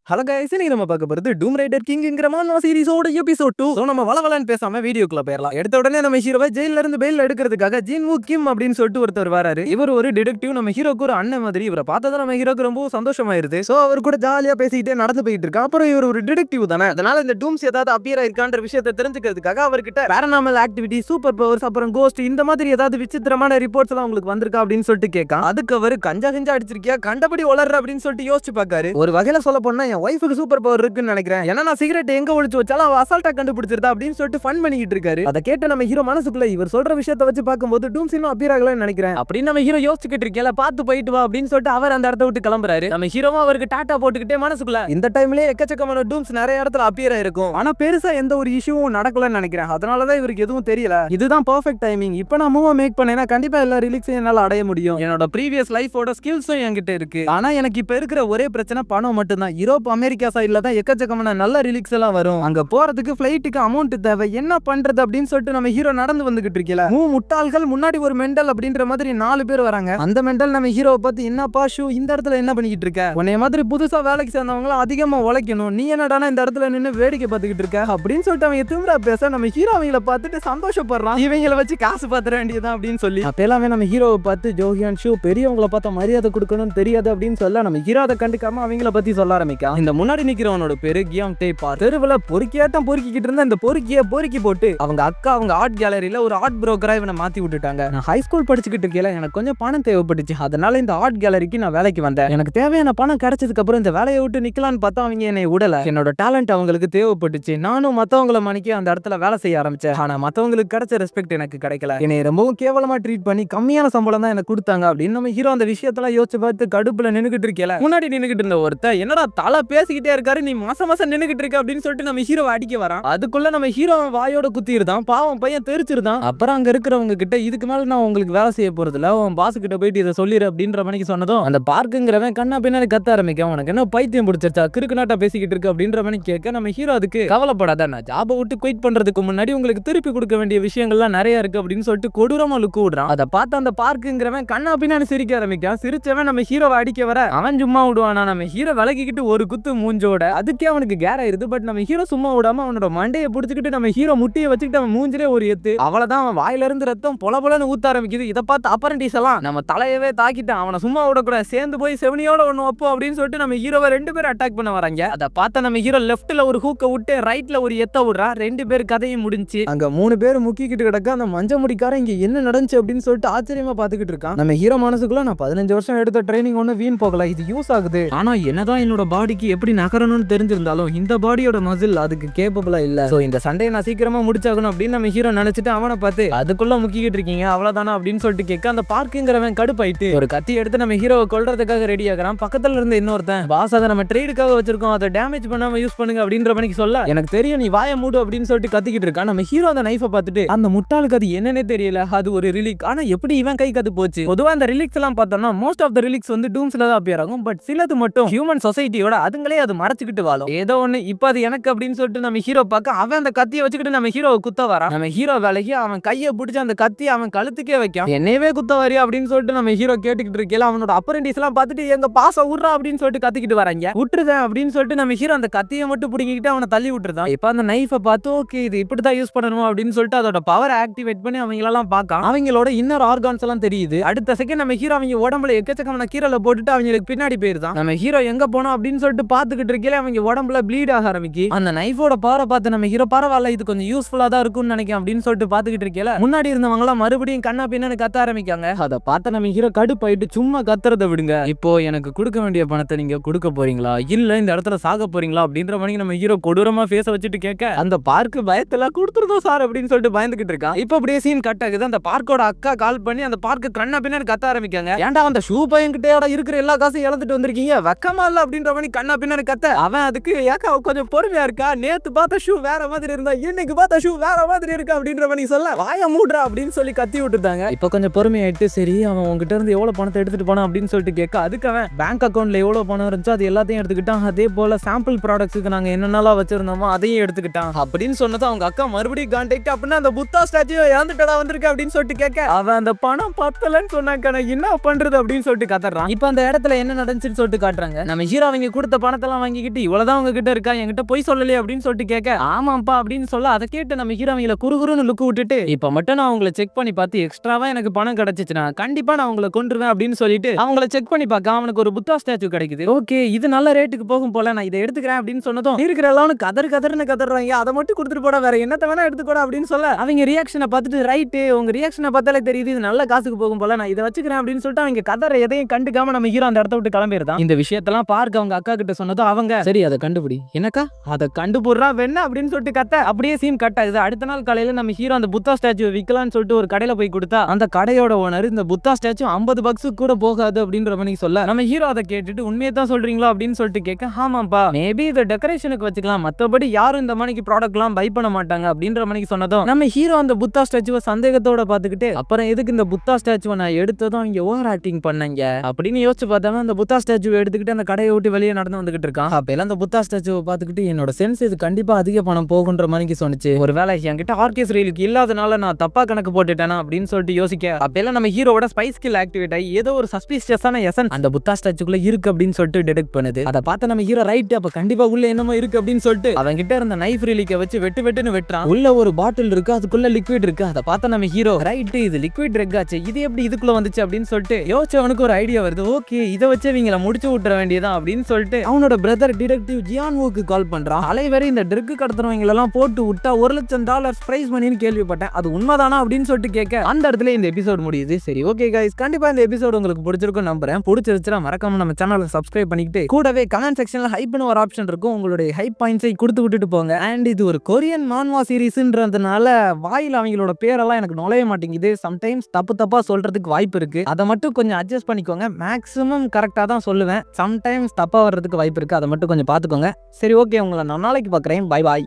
Hello guys, இன்னைக்கு நம்ம பார்க்க போறது Doom Raider Kingங்கிற மான்வா சீரிஸோட எபிசோட் 2. சோ நம்ம வளவலன்னு பேசாம வீடியோக்குள்ள போயிரலாம். எடுத்த உடனே நம்ம ஹீரோவை ஜெயில்ல இருந்து பெயில் எடுக்கிறதுக்காக ஜின்வூ கிம் அப்படினு சொல்லிட்டு ஒருத்தர் வராரு. இவர் ஒரு டிடெக்டிவ். நம்ம ஹீரோக்கு ஒரு அண்ணன் மாதிரி. இவரை பார்த்தா நம்ம ஹீரோக்கு ரொம்ப சந்தோஷமாயிருது. சோ அவர் கூட ஜாலியா பேசிட்டே நடந்து போயிட்டு இருக்கா. அப்புறம் இவர் ஒரு டிடெக்டிவ் தானே, அதனால இந்த டூம்ஸ் ஏதாவது அப்பியர் ஆயிருக்கான்ற விஷயத்தை தெரிஞ்சுக்கிறதுக்காக அவர்கிட்ட பேரநார்மல் ஆக்டிவிட்டி, சூப்பர் பவர்ஸ், அப்புறம் கோஸ்ட் இந்த மாதிரி ஏதாவது விசித்திரமான ரிப்போர்ட்ஸ் எல்லாம் உங்களுக்கு வந்திருக்கா அப்படின்னு சொல்லிட்டு கேட்கான். அதுக்கு அவர் கஞ்சா அடிச்சிருக்கியா, கண்டபடி வளர்ற அப்படின்னு சொல்லிட்டு யோசிச்சு பார்க்காரு. ஒரு வகையில சொல்ல போனா என் ஒய்ஃபுக்கு சூப்பர் பவர் இருக்குன்னு நினைக்கிறேன். ஏன்னா நான் சிகரெட் எங்க ஒளிச்சு வச்சாலும் அவ அசால்ட்டா கண்டுபிடிச்சிருந்தா அப்படின்னு சொல்லிட்டு ஃபன் பண்ணிட்டு இருக்காரு. அதை கேட்டு நம்ம ஹீரோ மனசுக்குள்ள இவர் சொல்ற விஷயத்தை வச்சு பார்க்கும்போது டூம்ஸ் இன்னும் அப்பியர் ஆகலன்னு நினைக்கிறேன் அப்படின்னு நம்ம ஹீரோ யோசிச்சுக்கிட்டு இருக்கல. பார்த்து போயிட்டு வா அப்படின்னு சொல்லிட்டு அவர் அந்த இடத்த விட்டு கிளம்புறாரு. நம்ம ஹீரோவும் அவருக்கு டாட்டா போட்டுக்கிட்டே மனசுக்குள்ள இந்த டைம்லயே எக்கச்சக்கமான டூம்ஸ் நிறைய இடத்துல அப்பியர் ஆயிருக்கும். ஆனா பெருசா எந்த ஒரு இஷ்யூவும் நடக்கலன்னு நினைக்கிறேன். அதனாலதான் இவருக்கு எதுவும் தெரியல. இதுதான் பெர்ஃபெக்ட் டைமிங். இப்போ நான் மூவ் மேக் பண்ணேன்னா கண்டிப்பா எல்லா ரிலீக்ஸையும் என்னால அடைய முடியும். என்னோட ப்ரீவியஸ் லைஃபோட ஸ்கில்ஸும் என்கிட்ட இருக்கு. ஆனா எனக்கு இப்ப இருக்கிற ஒரே பிரச்சனை பணம் மட்டும்தான். யூரோப் அமெரிக்கா சைட்ல தான் எக்கச்சக்கமான நல்ல ரிலீக்ஸ் எல்லாம் வரும். அங்க போறதுக்கு ஃபிளைட்டுக்கு அமௌண்ட் தேவை. என்ன பண்றது அப்படின்னு சொல்லிட்டு நம்ம ஹீரோ நடந்து வந்துகிட்டு இருக்கல. முட்டாள்கள் முன்னாடி ஒரு மெண்டல் அப்படின்ற மாதிரி 4 பேர் வராங்க. அந்த மெண்டல் நம்ம ஹீரோவை பார்த்து என்னப்பா ஷூ இந்த இடத்துல என்ன பண்ணிக்கிட்டு இருக்க, உன்னைய மாதிரி புதுசா வேலைக்கு சேர்ந்தவங்க அதிகமா உழைக்கணும், நீ என்னடானா இந்த இடத்துல நின்று வேடிக்கை பார்த்துக்கிட்டு இருக்க அப்படின்னு சொல்லிட்டு அவங்க திமிரா பேச நம்ம ஹீரோ அவங்கள பார்த்துட்டு சந்தோஷப்படுறான். இவங்களை வச்சு காசு பாத்துற வேண்டியதான் அப்படின்னு சொல்லி அப்பெல்லாமே நம்ம ஹீரோவை பார்த்து ஜோஹியான் ஷூ பெரியவங்களை பார்த்தா மரியாதை கொடுக்கணும்னு தெரியாது அப்படின்னு சொல்ல நம்ம ஹீரோ அதை கண்டுக்காம அவங்கள பத்தி சொல்ல ஆரம்பிக்கா. இந்த முன்னாடி நிக்கிறவனோட பேரு கியாம் டேப்பா. தெருவுல பொறுக்கியாட்டம் பொறுக்கிட்டு இருந்த இந்த பொறுக்கிய பொறுக்கி போட்டு அவங்க அக்கா அவங்க ஆர்ட் கேலரியில ஒரு ஆர்ட் புரோக்கரா இவனை மாத்தி விட்டுட்டாங்க. நான் ஹை ஸ்கூல் படிச்சுக்கிட்டு இருக்கல, எனக்கு கொஞ்சம் பணம் தேவைப்பட்டுச்சு. அதனால இந்த ஆர்ட் கேலரிக்கு நான் வேலைக்கு வந்தேன். எனக்கு தேவையான பணம் கிடைச்சதுக்கு அப்புறம் இந்த வேலையை விட்டு நிக்கலான்னு பார்த்தா அவங்க என்னை விடல. என்னோட டேலண்ட் அவங்களுக்கு தேவைப்பட்டுச்சு. நானும் மத்தவங்களை மணிக்கு அந்த இடத்துல வேலை செய்ய ஆரம்பிச்சேன். ஆனா மத்தவங்களுக்கு கிடைச்ச ரெஸ்பெக்ட் எனக்கு கிடைக்கல. என்னை ரொம்பவும் கேவலமா ட்ரீட் பண்ணி கம்மியான சம்பளம் தான் எனக்கு கொடுத்தாங்க அப்படின்னு நம்ம ஹீரோ அந்த விஷயத்தெல்லாம் யோசிச்சு பார்த்து கடுப்புல நின்னுகிட்டு இருக்கல. முன்னாடி நின்னுகிட்டு இருந்த ஒருத்தர் என்னடா தலை பேசிக்கிட்டே இருக்காரு, நீ மாசம் நின்னுகிட்டு இருக்க அப்படின்னு சொல்லிட்டு நம்ம ஹீரோவை அடிக்க வரான். அதுக்குள்ள நம்ம ஹீரோ வாயோட குத்திருந்தான். பாவம் பையன் தெரிச்சிருந்தான். அப்புறம் அங்க இருக்கிறவங்க கிட்ட இதுக்கு மேல நான் உங்களுக்கு வேலை செய்ய போறது இல்ல, உன் பாஸ் கிட்ட போயிட்டு இதை சொல்லிரு அப்படின்ற மணிக்கு சொன்னதும் அந்த பார்க்குங்கிறவன் கண்ணா பின்னாடி கத்த ஆரம்பிக்கும். உனக்கு என்ன பைத்தியம் பிடிச்சிருச்சா, கிறுக்கு நாட்டா பேசிக்கிட்டு இருக்கு அப்படின்ற மணி கேட்க நம்ம ஹீரோ அதுக்கு கவலைப்படாத, நான் ஜாபை விட்டு குயிட் பண்றதுக்கு முன்னாடி உங்களுக்கு திருப்பி கொடுக்க வேண்டிய விஷயங்கள்லாம் நிறைய இருக்கு அப்படின்னு சொல்லிட்டு கொடூரமா லுக்கு விடுறான். அதை பார்த்து அந்த பார்க்குங்கிறவன் கண்ணா பின்னாடி சிரிக்க ஆரம்பிக்கான். சிரிச்சவன் நம்ம ஹீரோவை அடிக்க வர அவன் சும்மா விடுவானா. நம்ம ஹீரோ விலகிக்கிட்டு ஒரு குத்து மூஞ்சோட அதுக்கே அவனுக்கு கேர் ஆயிருது. பட் நம்ம ஹீரோ சும்மா விடாம அவனோட மண்டையை பிடிச்சிக்கிட்டு நம்ம ஹீரோ முட்டியை வச்சுக்கிட்டு அவன் மூஞ்சிலே ஒரு எத்து. அவ்வளவுதான், அவன் வாயில இருந்து ரத்தம் பொல பொலன்னு ஊத்த ஆரம்பிக்குது. இதை பார்த்து அப்பரண்டிஸ் எல்லாம் நம்ம தலையவே தாக்கிட்டான், அவனை சும்மா விடக்கூடாது, சேர்ந்து போய் செவனியோட ஒண்ணு வைப்போம் அப்படின்னு சொல்லிட்டு நம்ம ஹீரோவை 2 பேரும் அட்டாக் பண்ண வராங்க. அதை பார்த்த நம்ம ஹீரோ லெஃப்ட்ல ஒரு ஹூக்க விட்டு ரைட்ல ஒரு எத்த விடுறா. 2 பேர் கதையும் முடிஞ்சு அங்க 3 பேர் முக்கிக்கிட்டு கிடக்க. அந்த மஞ்ச முடிக்கார இங்க என்ன நடந்துச்சு அப்படின்னு சொல்லிட்டு ஆச்சரியமா பாத்துக்கிட்டு இருக்கான். நம்ம ஹீரோ மனசுக்குள்ள நான் 15 வருஷம் எடுத்த ட்ரைனிங் ஒண்ணு வீண் போகல, இது யூஸ் ஆகுது. ஆனா என்னதான் என்னோட பாடிக்கு எப்படி நகரணும்னு தெரிஞ்சிருந்தாலும் இந்த பாடியோட மசில் அதுக்கு கேப்பபிளா இல்ல. சோ இந்த சண்டையை நான் சீக்கிரமா முடிச்சாகணும் அப்படின்னு நம்ம ஹீரோ நினைச்சிட்டு அவனை பார்த்து அதுக்குள்ள முக்கிக்கிட்டு இருக்கீங்க அவ்வளவுதானா அப்படின்னு சொல்லிட்டு கேட்க அந்த பார்க்குங்கிறவன் கடுப்பாயிட்டு ஒரு கத்தி எடுத்து நம்ம ஹீரோவை கொல்றதுக்காக ரெடி ஆகிறான். பக்கத்துல இருந்து இன்னொருத்தன் பாஸ் அதை நம்ம ட்ரேடுக்காக வச்சிருக்கோம், அதை டேமேஜ் பண்ணாம யூஸ் பண்ணுங்க அப்படின்ற மணிக்கு சொல்ல எனக்கு தெரியும் நீ வாய மூடு அப்படின்னு சொல்லிட்டு கத்திக்கிட்டு இருக்கான். நம்ம ஹீரோ அந்த நைஃபை பார்த்துட்டு அந்த முட்டாளுக்கு அது என்னன்னே தெரியல, அது ஒரு ரிலீக். ஆனா எப்படி இவன் கை கத்து போச்சு. பொதுவா அந்த ரிலீக்ஸ் எல்லாம் பார்த்தோம்னா மோஸ்ட் ஆஃப் த ரிலீக்ஸ் வந்து டூம்ஸ்ல தான் அப்பியர் ஆகும். பட் சிலது மட்டும் ஹியூமன் சொசைட்டியோட அதுங்களே அது மறைச்சிக்கிட்டு வாழும். ஏதோ ஒண்ணு இப்ப அது எனக்கு அப்படின்னு சொல்லிட்டு நம்ம ஹீரோ பார்க்க அவன் அந்த கத்தியை வச்சுக்கிட்டு நம்ம ஹீரோவை குத்த வரான். நம்ம ஹீரோ வேலைக்கு அவன் கையை பிடிச்சி அந்த கத்தி அவன் கழுத்துக்கே வைக்கான். என்னவே குத்த வரியா அப்படின்னு சொல்லிட்டு நம்ம ஹீரோ கேட்டுக்கிட்டு இருக்கல. அவனோட அப்பரண்டிஸ் எல்லாம் பார்த்துட்டு எங்க பாச விடுறா அப்படின்னு சொல்லிட்டு கத்திக்கிட்டு வராங்க. விட்டுருதேன் அப்படின்னு சொல்லிட்டு நம்ம ஹீரோ அந்த கத்தியை மட்டும் பிடிங்கிட்டு அவனை தள்ளி விட்டுருதான். இப்ப அந்த நைஃபை பார்த்து ஓகே இது இப்படிதான் யூஸ் பண்ணணும் அப்படின்னு சொல்லிட்டு அதோட பவர் ஆக்டிவேட் பண்ணி அவங்களெல்லாம் பார்க்க அவங்களோட இன்னர் ஆர்கான்ஸ் எல்லாம் தெரியுது. அடுத்த செகண்ட் நம்ம ஹீரோ அவங்க உடம்புல எக்கச்சக்கமான கீரலை போட்டுட்டு அவங்களுக்கு பின்னாடி போயிருதான். நம்ம ஹீரோ எங்க போனோம் அப்படின்னு சொல்லிட்டு பாத்துக்கிட்டு இருக்கல அவங்க உடம்புல ப்ளீட் ஆக ஆரம்பிக்கு. அந்த நைஃபோட பவரை பார்த்து நம்ம ஹீரோ பரவாயில்ல இது கொஞ்சம் யூஸ்ஃபுல்லா தான் இருக்கும்னு நினைக்கிறேன் அப்படின்னு சொல்லிட்டு பாத்துக்கிட்டு இருக்கல முன்னாடி இருந்தவங்க எல்லாம் மறுபடியும் கண்ணா பின்னான்னு கத்த ஆரம்பிக்காங்க. அதை பார்த்து நம்ம ஹீரோ கடுப்பாயிட்டு சும்மா கத்துறத விடுங்க, இப்போ எனக்கு கொடுக்க வேண்டிய பணத்தை நீங்க கொடுக்க போறீங்களா இல்ல இந்த இடத்துல சாக போறீங்களா அப்படின்ற மணிக்கு நம்ம ஹீரோ கொடூரமா பேச வச்சுட்டு கேட்க அந்த பார்க்கு பயத்துல கொடுத்துருதோம் சார் அப்படின்னு சொல்லிட்டு பயந்துகிட்டு இருக்கான். இப்ப அப்படியே சீன் கட் ஆகுது. அந்த பார்க்கோட அக்கா கால் பண்ணி அந்த பார்க்கு கண்ணா பின்னான்னு கத்த ஆரம்பிக்காங்க. ஏன்டா அந்த ஷூ பையன் கிட்ட இருக்கிற எல்லா காசையும் இழந்துட்டு வந்திருக்கீங்க வெக்கமா இல்ல அப்படின்ற மணி கண்ணா பின்னான்னு கத்த அவன் அதுக்கு ஏக்கா கொஞ்சம் பொறுமையா இருக்கா, நேத்து பார்த்த ஷூ வேற மாதிரி இருந்தா இன்னைக்கு பார்த்த ஷூ வேற மாதிரி இருக்கு அப்படின்ற மாதிரி சொல்ல வாய மூடுறா அப்படின்னு சொல்லி கத்தி விட்டுட்டாங்க. இப்ப கொஞ்சம் பொறுமையாயிட்டு சரி அவன் உங்ககிட்ட இருந்து எவ்வளவு பணத்தை எடுத்துட்டு போனா அப்படின்னு சொல்லிட்டு கேட்க அதுக்கு அவன் பேங்க் அக்கௌண்ட்ல எவ்வளவு பணம் இருந்துச்சோ அது எல்லாத்தையும் எடுத்துக்கிட்டான். அதே போல சாம்பிள் ப்ராடக்ட்ஸுக்கு நாங்க என்னென்னலாம் வச்சிருந்தோமோ அதையும் எடுத்துக்கிட்டான் அப்படின்னு சொன்னது அவங்க அக்கா மறுபடியும் கான்டாக்ட் அப்படின்னா அந்த புத்தா ஸ்டாச்சுவை இறந்துட்டடா வந்திருக்கு அப்படின்னு சொல்லிட்டு கேட்க அவன் அந்த பணம் பத்தலன்னு சொன்னாங்க, என்ன பண்றது அப்படின்னு சொல்லிட்டு கத்துறான். இப்ப அந்த இடத்துல என்ன நடந்துச்சுன்னு சொல்லிட்டு காட்டுறாங்க. நம்ம ஹீரோ அவங்க கொடுத்த பணத்தெல்லாம் வாங்கிக்கிட்டு இவ்வளவுதான் உங்ககிட்ட இருக்கா, என்கிட்ட போய் சொல்லலையே அப்படின்னு சொல்லிட்டு கேட்க, ஆமாப்பா அப்படின்னு சொல்ல, அதை கேட்டு நம்ம ஹீரோயில குறுகுறுன்னு லுக்கு விட்டுட்டு, இப்ப மட்டும் நான் உங்களை செக் பண்ணி பார்த்து எக்ஸ்ட்ராவா எனக்கு பணம் கிடைச்சிச்சுனா கண்டிப்பா நான் உங்களை கொன்றுவேன் அப்படின்னு சொல்லிட்டு அவங்கள செக் பண்ணி பார்க்க அவனுக்கு ஒரு புத்தா ஸ்டாச்சு கிடைக்குது. ஓகே, இது நல்ல ரேட்டுக்கு போகும் போல, நான் இதை எடுத்துக்கிறேன் அப்படின்னு சொன்னதும் இருக்கிற எல்லாம் கதர்னு கதறாங்க. அதை மட்டும் கொடுத்துட்டு போட, வேற என்னத்த வேணா எடுத்துக்கூட அப்படின்னு சொல்ல, அவங்க ரியாக்ஷனை பார்த்துட்டு ரைட்டு, உங்க ரியாக்ஷனை பார்த்தாலே தெரியுது இது நல்ல காசுக்கு போகும் போல, நான் இதை வச்சுக்கிறேன் அப்படின்னு சொல்லிட்டு அவங்க கதற எதையும் கண்டுக்காம நம்ம ஹீரோ அந்த இடத்த விட்டு கிளம்பிடுதான். இந்த விஷயத்தெல்லாம் பார்க்க அவங்க அக்கா கிட்ட சொன்னதும் அவங்க, சரி அதை கண்டுபிடி, எனக்கா அதை கண்டுபிடுறா வேணா அப்படின்னு சொல்லிட்டு கத்த, அப்படியே சீன் கட் ஆகுது. அடுத்த நாள் காலையில நம்ம ஹீரோ அந்த புத்தா ஸ்டாச்சு விற்கலாம்னு சொல்லிட்டு ஒரு கடையில போய் கொடுத்தா, அந்த கடையோட ஓனர் இந்த புத்தா ஸ்டாச்சு 50 பக்ஸ் கூட போகாது அப்படின்ற மாதிரி சொல்ல, நம்ம ஹீரோ அதை கேட்டுட்டு உண்மையை தான் சொல்றீங்களா அப்படின்னு சொல்லிட்டு கேட்க, ஆமாப்பா மேபி இதை டெக்கரேஷனுக்கு வச்சுக்கலாம், மத்தபடி யாரும் இந்த மணிக்கு ப்ராடக்ட் எல்லாம் பை பண்ண மாட்டாங்க அப்படின்ற மாதிரி சொன்னதும் நம்ம ஹீரோ அந்த புத்தா ஸ்டாச்சுவை சந்தேகத்தோட பாத்துக்கிட்டு, அப்புறம் எதுக்கு இந்த புத்தா ஸ்டாச்சுவை நான் எடுத்ததும் இங்க ஓவர் ஆக்டிங் பண்ணாங்க அப்படின்னு யோசிச்சு பார்த்தாலும் அந்த புத்தா ஸ்டாச்சுவை எடுத்துக்கிட்டு அந்த கடையை விட்டு வெளியே நடந்து வந்துகிட்டு இருக்கான். அப்ப எல்லாம் அந்த புத்தா ஸ்டாச்சுவை பார்த்துக்கிட்டு என்னோட சென்ஸ் இது கண்டிப்பா அதிக பணம் போகுன்ற மாதிரி சொன்னிச்சு, ஒருவேளை என்கிட்ட ஆர்கேஸ் ரீலுக்கு இல்லாதனால நான் தப்பா கணக்கு போட்டுட்டேனா அப்படின்னு சொல்லிட்டு யோசிக்க, அப்ப எல்லாம் நம்ம ஹீரோவோட ஸ்பை ஸ்கில் ஆக்டிவேட் ஆகி ஏதோ ஒரு சஸ்பீஷியஸான எசன்ஸ் அந்த புத்தா ஸ்டாச்சுக்குள்ள இருக்கு அப்படின்னு சொல்லிட்டு டிடெக்ட் பண்ணுது. அதை பார்த்து நம்ம ஹீரோ ரைட், அப்ப கண்டிப்பா உள்ள என்னமோ இருக்கு அப்படின்னு சொல்லிட்டு அவங்க கிட்ட இருந்த நைஃப் ரீலிக்க வச்சு வெட்டுன்னு வெட்டுறான். உள்ள ஒரு பாட்டில் இருக்கு, அதுக்குள்ள லிக்விட் இருக்கு. அதை பார்த்த நம்ம ஹீரோ ரைட், இது லிக்விட் ட்ரக் ஆச்சு, இது எப்படி இதுக்குள்ள வந்துச்சு அப்படின்னு சொல்லிட்டு யோசிச்சவனுக்கு ஒரு ஐடியா வருது. ஓகே, இதை வச்சு இவங்களை முடிச்சு விட்டுற வேண்டியதான் அப்படின்னு சொல்லிட்டு அவனோட பிரதர் டிடெக்டிவ் ஜியான்வுக்கு கால் பண்றான். அலைவரை இந்த ட்ரக் கடத்துறவங்க எல்லாம் போட்டு விட்டா $1,00,000 பிரைஸ் மணின்னு கேள்விப்பட்டேன், அது உண்மைதானா அப்படின்னு சொல்லிட்டு கேட்க, அந்த இடத்துல இந்த எபிசோட் முடியுது. சரி ஓகே கைஸ், கண்டிப்பா இந்த எபிசோட் உங்களுக்கு பிடிச்சிருக்கும் நம்புறேன். பிடிச்சிருச்சுனா மறக்காம நம்ம சேனலை சப்ஸ்கிரைப் பண்ணிக்கிட்டு கூடவே கமெண்ட் செக்ஷன்ல ஹைப்னு ஒரு ஆப்ஷன் இருக்கும், உங்களுடைய ஹைப் பாயிண்ட்ஸை கொடுத்து விட்டுட்டு போங்க. அண்ட் இது ஒரு கொரியன் மான்வா சீரிஸ்ன்றதுனால வாயில அவங்களோட பேரெல்லாம் எனக்கு நுழைய மாட்டேங்குது. சம்டைம்ஸ் தப்பா சொல்றதுக்கு வாய்ப்பு இருக்கு, அதை மட்டும் கொஞ்சம் அட்ஜஸ்ட் பண்ணிக்கோங்க. மேக்ஸிமம் கரெக்டா தான் சொல்லுவேன், சம்டைம்ஸ் தப்பா வர்றதுக்கு வாய்ப்பு இருக்கு, அதை மட்டும் கொஞ்சம் பார்த்துக்கோங்க. சரி ஓகே, உங்களை நான் நாளைக்கு பார்க்குறேன். Bye bye.